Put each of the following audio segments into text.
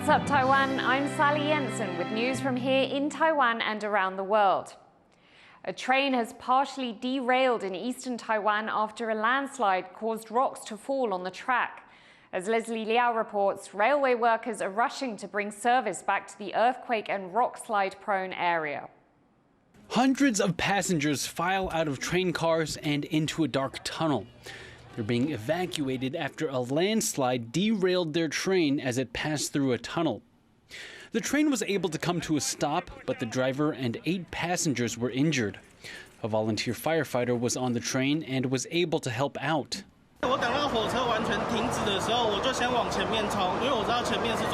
What's up, Taiwan? I'm Sally Jensen with news from here in Taiwan and around the world. A train has partially derailed in eastern Taiwan after a landslide caused rocks to fall on the track. As Leslie Liao reports, railway workers are rushing to bring service back to the earthquake and rockslide-prone area. Hundreds of passengers file out of train cars and into a dark tunnel. They're being evacuated after a landslide derailed their train as it passed through a tunnel. The train was able to come to a stop, but the driver and 8 passengers were injured. A volunteer firefighter was on the train and was able to help out. 我等到火车完全停止的时候，我就先往前面冲，因为我知道前面是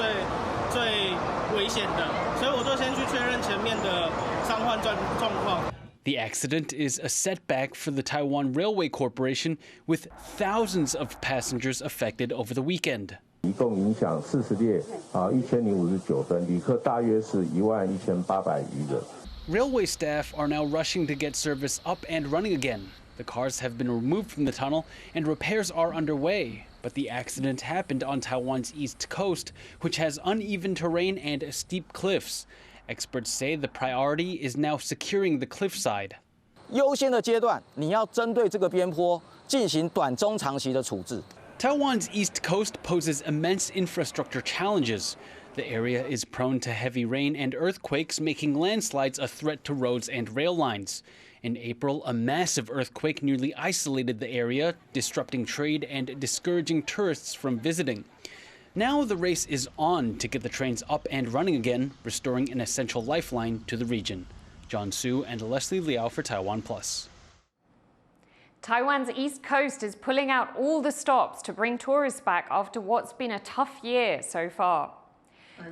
最危险的，所以我就先去确认前面的伤患状况。 The accident is a setback for the Taiwan Railway Corporation, with thousands of passengers affected over the weekend. 一共影响40列1059分，旅客大约是11800余人。 Railway staff are now rushing to get service up and running again. The cars have been removed from the tunnel and repairs are underway. But the accident happened on Taiwan's east coast, which has uneven terrain and steep cliffs. Experts say the priority is now securing the cliffside. 优先的阶段，你要针对这个边坡进行短、中、长期的处置。 Taiwan's east coast poses immense infrastructure challenges. The area is prone to heavy rain and earthquakes, making landslides a threat to roads and rail lines. In April, a massive earthquake nearly isolated the area, disrupting trade and discouraging tourists from visiting. Now the race is on to get the trains up and running again, restoring an essential lifeline to the region. John Su and Leslie Liao for TaiwanPlus. Taiwan's east coast is pulling out all the stops to bring tourists back after what's been a tough year so far.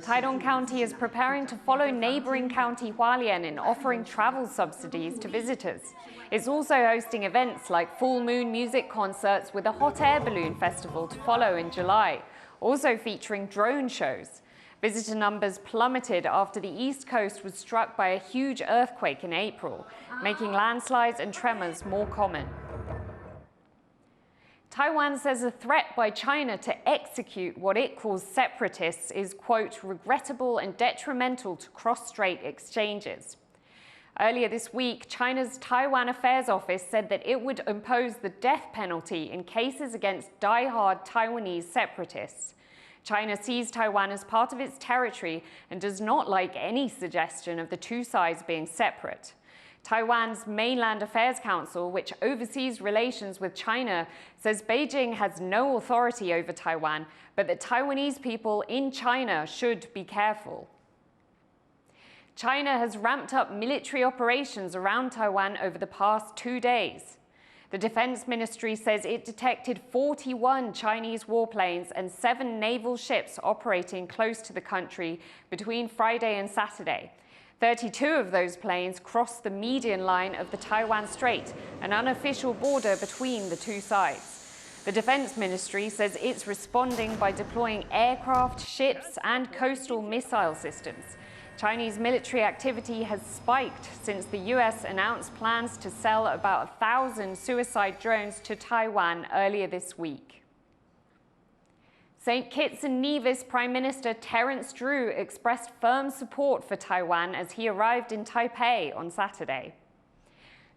Taitung County is preparing to follow neighboring county Hualien in offering travel subsidies to visitors. It's also hosting events like full moon music concerts with a hot air balloon festival to follow in July, also featuring drone shows. Visitor numbers plummeted after the east coast was struck by a huge earthquake in April, making landslides and tremors more common. Taiwan says a threat by China to execute what it calls separatists is, quote, regrettable and detrimental to cross-strait exchanges. Earlier this week, China's Taiwan Affairs Office said that it would impose the death penalty in cases against die-hard Taiwanese separatists. China sees Taiwan as part of its territory and does not like any suggestion of the two sides being separate. Taiwan's Mainland Affairs Council, which oversees relations with China, says Beijing has no authority over Taiwan, but that Taiwanese people in China should be careful. China has ramped up military operations around Taiwan over the past 2 days. The Defense Ministry says it detected 41 Chinese warplanes and 7 naval ships operating close to the country between Friday and Saturday. 32 of those planes crossed the median line of the Taiwan Strait, an unofficial border between the two sides. The Defense Ministry says it's responding by deploying aircraft, ships, and coastal missile systems. Chinese military activity has spiked since the US announced plans to sell about 1,000 suicide drones to Taiwan earlier this week. St. Kitts and Nevis Prime Minister Terence Drew expressed firm support for Taiwan as he arrived in Taipei on Saturday.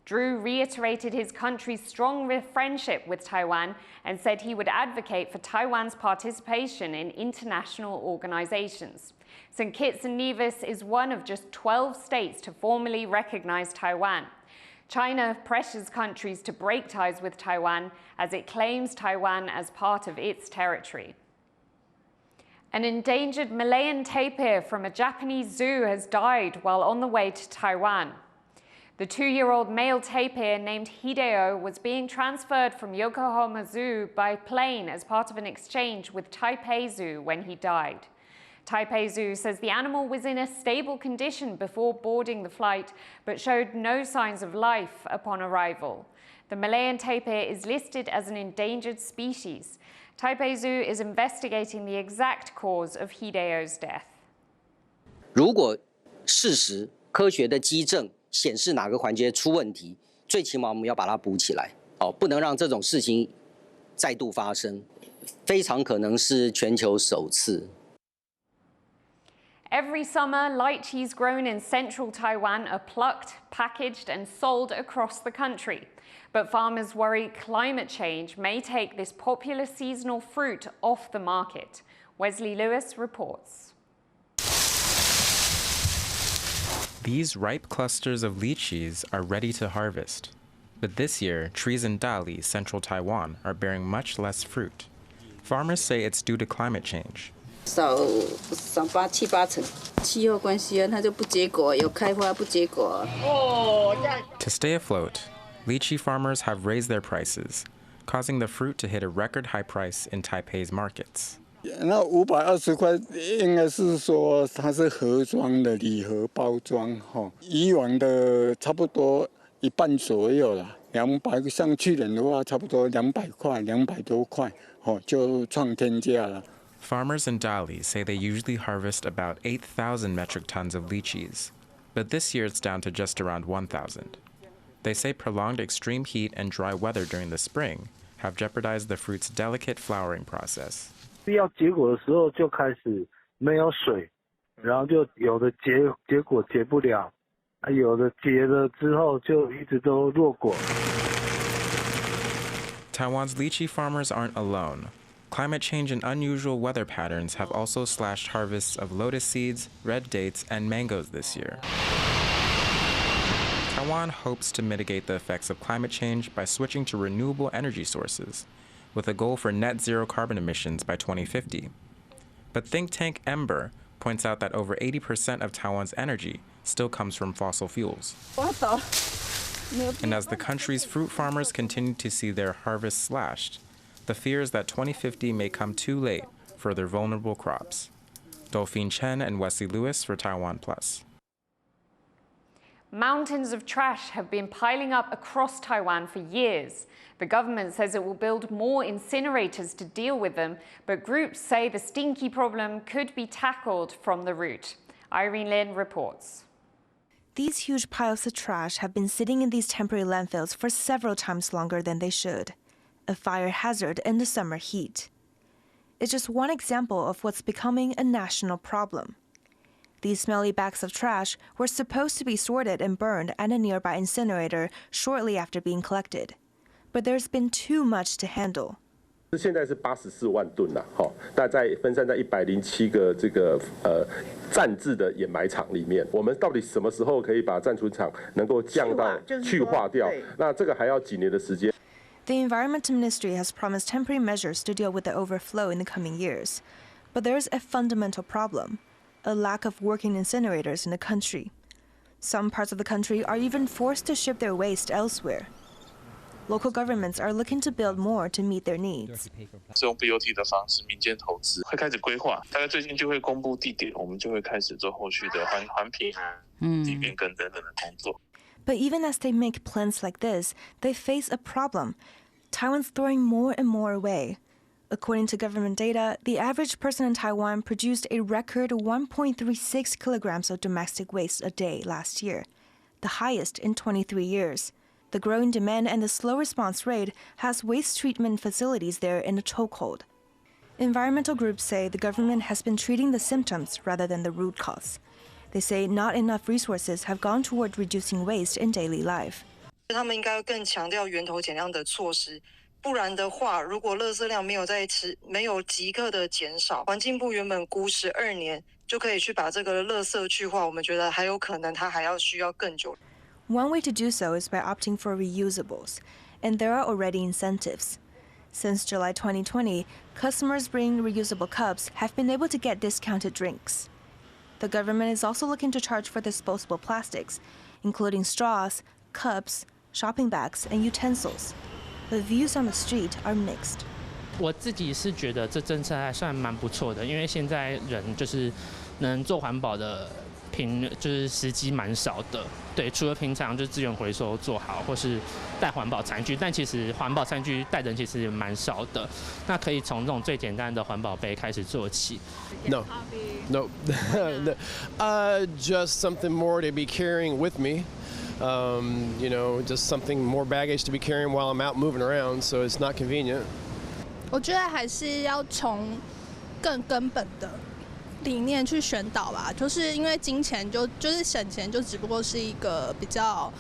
Drew reiterated his country's strong friendship with Taiwan and said he would advocate for Taiwan's participation in international organizations. St. Kitts and Nevis is one of just 12 states to formally recognize Taiwan. China pressures countries to break ties with Taiwan as it claims Taiwan as part of its territory. An endangered Malayan tapir from a Japanese zoo has died while on the way to Taiwan. The 2-year-old male tapir named Hideo was being transferred from Yokohama Zoo by plane as part of an exchange with Taipei Zoo when he died. Taipei Zoo says the animal was in a stable condition before boarding the flight, but showed no signs of life upon arrival. The Malayan tapir is listed as an endangered species. Taipei Zoo is investigating the exact cause of Hideo's death. 如果事实科学的基证显示哪个环节出问题，最起码我们要把它补起来，不能让这种事情再度发生，非常可能是全球首次。Every summer, lychees grown in central Taiwan are plucked, packaged, and sold across the country. But farmers worry climate change may take this popular seasonal fruit off the market. Wesley Lewis reports. These ripe clusters of lychees are ready to harvest. But this year, trees in Dali, central Taiwan, are bearing much less fruit. Farmers say it's due to climate change. 少8、7、8成，气候关系啊，它就不结果，有开花不结果。To stay afloat, lychee farmers have raised their prices, causing the fruit to hit a record high price in Taipei's markets. 那520块应该是说它是盒装的礼盒包装哈，以往的差不多一半左右啦，200，像去年的话差不多200块，200多块，就创天价了。 Farmers in Dali say they usually harvest about 8,000 metric tons of lychees, but this year it's down to just around 1,000. They say prolonged extreme heat and dry weather during the spring have jeopardized the fruit's delicate flowering process. 要结果的时候就开始没有水，然后就有的结果结不了，有的结了之后就一直都落果。 Taiwan's lychee farmers aren't alone. Climate change and unusual weather patterns have also slashed harvests of lotus seeds, red dates, and mangoes this year. Taiwan hopes to mitigate the effects of climate change by switching to renewable energy sources, with a goal for net zero carbon emissions by 2050. But think tank Ember points out that over 80% of Taiwan's energy still comes from fossil fuels. And as the country's fruit farmers continue to see their harvests slashed, the fear is that 2050 may come too late for their vulnerable crops. Dolphine Chen and Wesley Lewis for TaiwanPlus. Mountains of trash have been piling up across Taiwan for years. The government says it will build more incinerators to deal with them, but groups say the stinky problem could be tackled from the root. Irene Lin reports. These huge piles of trash have been sitting in these temporary landfills for several times longer than they should, a fire hazard in the summer heat. It's just one example of what's becoming a national problem. These smelly bags of trash were supposed to be sorted and burned at a nearby incinerator shortly after being collected. But there's been too much to handle. 现在是84万吨啦，大概分散在107个暂置的掩埋场里面。我们到底什么时候可以把暂存场能够降到去化掉？那这个还要几年的时间。 The Environment Ministry has promised temporary measures to deal with the overflow in the coming years. But there's a fundamental problem, a lack of working incinerators in the country. Some parts of the country are even forced to ship their waste elsewhere. Local governments are looking to build more to meet their needs. 是用 BOT 的方式，民间投资会开始规划，大概最近就会公布地点，我们就会开始做后续的环评、地变更等等的工作。 But even as they make plans like this, they face a problem. Taiwan's throwing more and more away. According to government data, the average person in Taiwan produced a record 1.36 kilograms of domestic waste a day last year, the highest in 23 years. The growing demand and the slow response rate has waste treatment facilities there in a chokehold. Environmental groups say the government has been treating the symptoms rather than the root cause. They say not enough resources have gone toward reducing waste in daily life. 他们应该更强调源头减量的措施，不然的话，如果垃圾量没有即刻的减少，环境部原本估12年就可以去把这个垃圾去化，我们觉得还有可能它还要需要更久。 One way to do so is by opting for reusables, and there are already incentives. Since July 2020, customers bringing reusable cups have been able to get discounted drinks. The government is also looking to charge for disposable plastics, including straws, cups, shopping bags, and utensils. The views on the street are mixed. 我自己是觉得这政策还算蛮不错的，因为现在人就是能做环保的就是时机蛮少的。对，除了平常就资源回收做好，或是带环保餐具，但其实环保餐具带人其实也蛮少的。那可以从这种最简单的环保杯开始做起。No, just something more to be carrying with me. You know, just something more baggage to be carrying while I'm out moving around, so it's not convenient. 我觉得还是要从更根本的理念去宣导吧，就是因为金钱就是省钱，就只不过是一个比较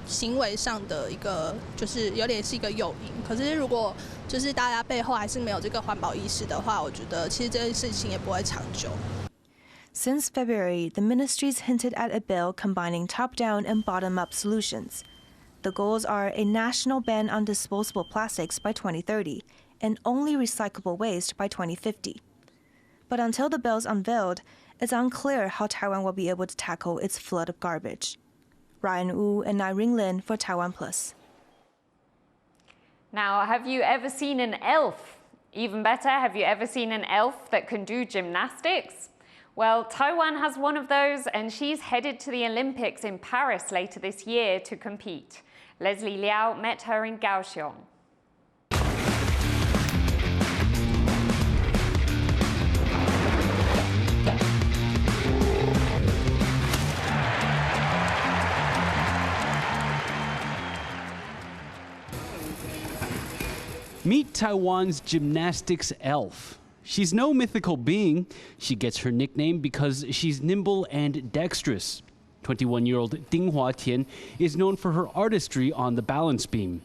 行为上的一个，就是有点是一个诱因。可是如果就是大家背后还是没有这个环保意识的话，我觉得其实这件事情也不会长久。Since February, the ministries hinted at a bill combining top-down and bottom-up solutions. The goals are a national ban on disposable plastics by 2030 and only recyclable waste by 2050. But until the bill's unveiled, it's unclear how Taiwan will be able to tackle its flood of garbage. Ryan Wu and Nai-Ring Lin for TaiwanPlus. Now, have you ever seen an elf? Even better, have you ever seen an elf that can do gymnastics? Well, Taiwan has one of those, and she's headed to the Olympics in Paris later this year to compete. Leslie Liao met her in Kaohsiung. Meet Taiwan's gymnastics elf. She's no mythical being. She gets her nickname because she's nimble and dexterous. 21-year-old Ding Hua-Tian is known for her artistry on the balance beam.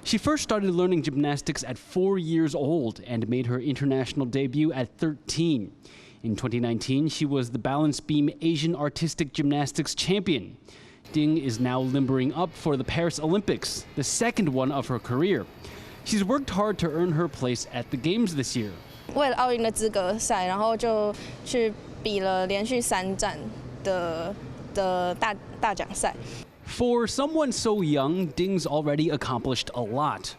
She first started learning gymnastics at 4 years old and made her international debut at 13. In 2019, she was the balance beam Asian Artistic Gymnastics champion. Ding is now limbering up for the Paris Olympics, the second one of her career. She's worked hard to earn her place at the Games this year. 为了奥运的资格赛，然后就去比了连续3站的大奖赛。For someone so young, Ding's already accomplished a lot.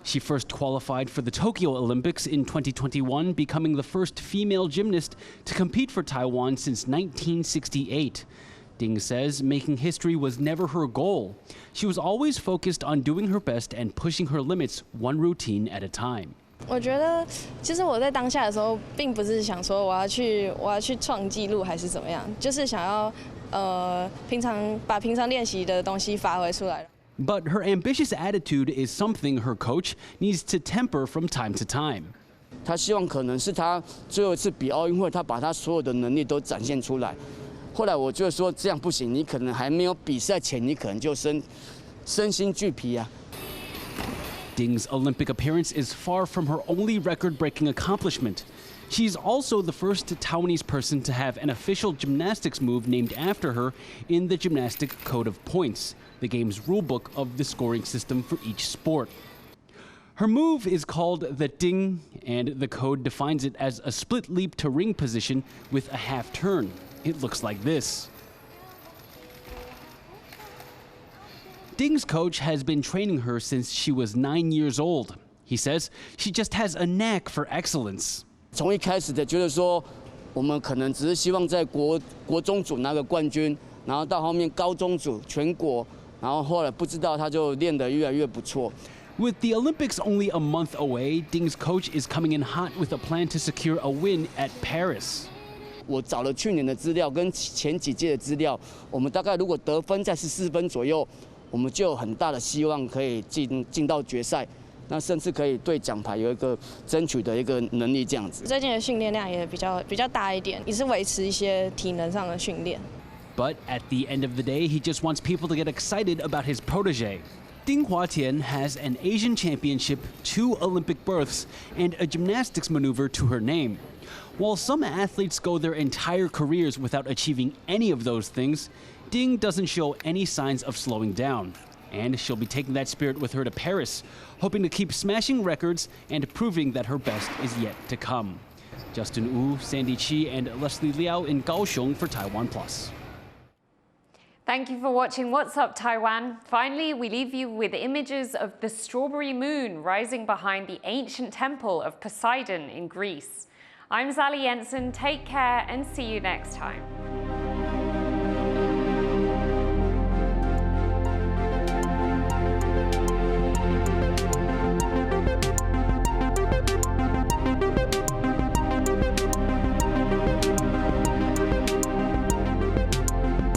She first qualified for the Tokyo Olympics in 2021, becoming the first female gymnast to compete for Taiwan since 1968. Ding says making history was never her goal. She was always focused on doing her best and pushing her limits one routine at a time. 我觉得，其实我在当下的时候，并不是想说我要去创纪录还是怎么样，就是想要把平常练习的东西发挥出来。But her ambitious attitude is something her coach needs to temper from time to time. 他希望可能是他最后一次比奥运会，他把他所有的能力都展现出来。后来我就说这样不行，你可能还没有比赛前，你可能就身心俱疲啊。Ding's Olympic appearance is far from her only record-breaking accomplishment. She's also the first Taiwanese person to have an official gymnastics move named after her in the Gymnastic Code of Points, the game's rulebook of the scoring system for each sport. Her move is called the Ding, and the code defines it as a split leap to ring position with a half turn. It looks like this. Ding's coach has been training her since she was 9 years old. He says she just has a knack for excellence. 从一开始的觉得说，我们可能只是希望在国中组拿个冠军，然后到后面高中组全国，然后后来不知道他就练得越来越不错。With the Olympics only a month away, Ding's coach is coming in hot with a plan to secure a win at Paris. 我找了去年的资料跟前几届的资料，我们大概如果得分在14分左右，我们就有很大的希望可以进到决赛，那甚至可以对奖牌有一个争取的一个能力这样子。最近的训练量也比较大一点，也是维持一些体能上的训练。But at the end of the day, he just wants people to get excited about his protege. Ding Hua-Tian has an Asian championship, 2 Olympic berths, and a gymnastics maneuver to her name. While some athletes go their entire careers without achieving any of those things, Ding doesn't show any signs of slowing down. And she'll be taking that spirit with her to Paris, hoping to keep smashing records and proving that her best is yet to come. Justin Wu, Sandy Chi, and Leslie Liao in Kaohsiung for TaiwanPlus. Thank you for watching What's Up Taiwan. Finally, we leave you with images of the strawberry moon rising behind the ancient temple of Poseidon in Greece. I'm Sally Jensen. Take care and see you next time.